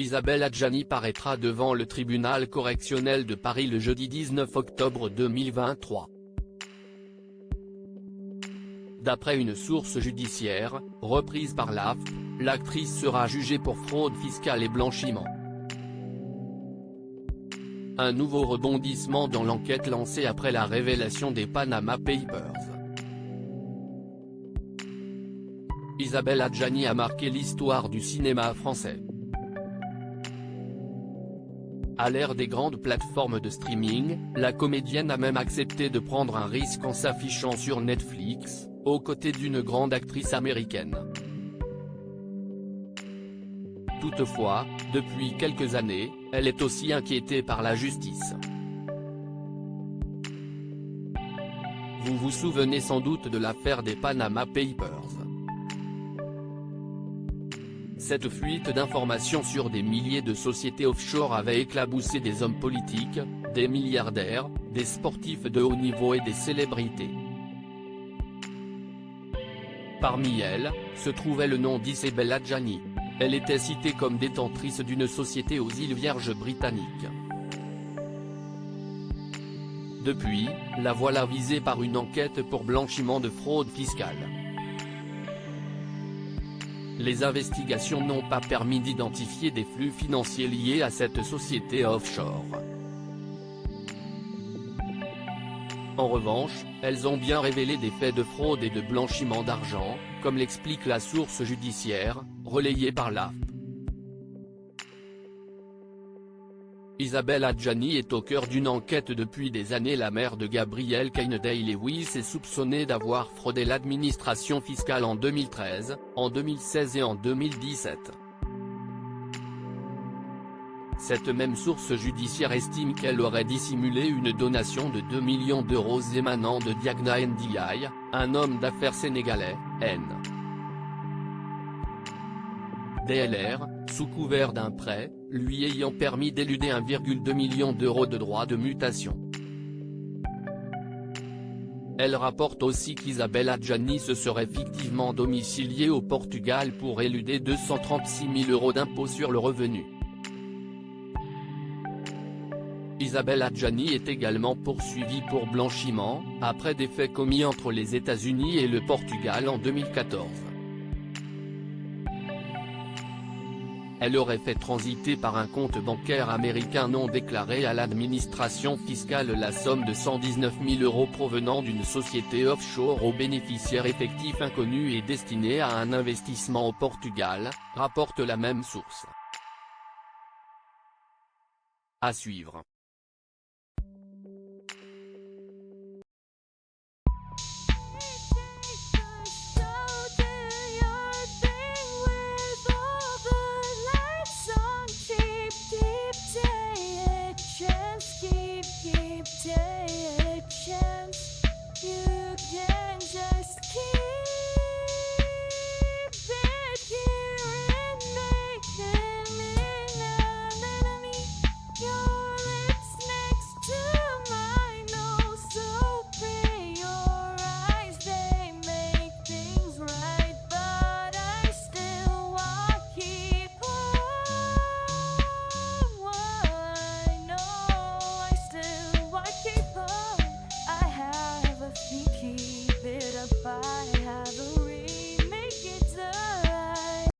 Isabelle Adjani paraîtra devant le tribunal correctionnel de Paris le jeudi 19 octobre 2023. D'après une source judiciaire, reprise par l'AFP, l'actrice sera jugée pour fraude fiscale et blanchiment. Un nouveau rebondissement dans l'enquête lancée après la révélation des Panama Papers. Isabelle Adjani a marqué l'histoire du cinéma français. À l'ère des grandes plateformes de streaming, la comédienne a même accepté de prendre un risque en s'affichant sur Netflix, aux côtés d'une grande actrice américaine. Toutefois, depuis quelques années, elle est aussi inquiétée par la justice. Vous vous souvenez sans doute de l'affaire des Panama Papers. Cette fuite d'informations sur des milliers de sociétés offshore avait éclaboussé des hommes politiques, des milliardaires, des sportifs de haut niveau et des célébrités. Parmi elles, se trouvait le nom d'Isabelle Adjani. Elle était citée comme détentrice d'une société aux îles Vierges britanniques. Depuis, la voilà visée par une enquête pour blanchiment de fraude fiscale. Les investigations n'ont pas permis d'identifier des flux financiers liés à cette société offshore. En revanche, elles ont bien révélé des faits de fraude et de blanchiment d'argent, comme l'explique la source judiciaire, relayée par l'AFP. Isabelle Adjani est au cœur d'une enquête depuis des années. La mère de Gabrielle Kennedy-Lewis est soupçonnée d'avoir fraudé l'administration fiscale en 2013, en 2016 et en 2017. Cette même source judiciaire estime qu'elle aurait dissimulé une donation de 2 millions d'euros émanant de Diagna Ndiaye, un homme d'affaires sénégalais, DLR, sous couvert d'un prêt, lui ayant permis d'éluder 1,2 million d'euros de droits de mutation. Elle rapporte aussi qu'Isabelle Adjani se serait fictivement domiciliée au Portugal pour éluder 236 000 euros d'impôt sur le revenu. Isabelle Adjani est également poursuivie pour blanchiment, après des faits commis entre les États-Unis et le Portugal en 2014. Elle aurait fait transiter par un compte bancaire américain non déclaré à l'administration fiscale la somme de 119 000 euros provenant d'une société offshore aux bénéficiaires effectifs inconnus et destinée à un investissement au Portugal, rapporte la même source. À suivre. Take a chance, you can just keep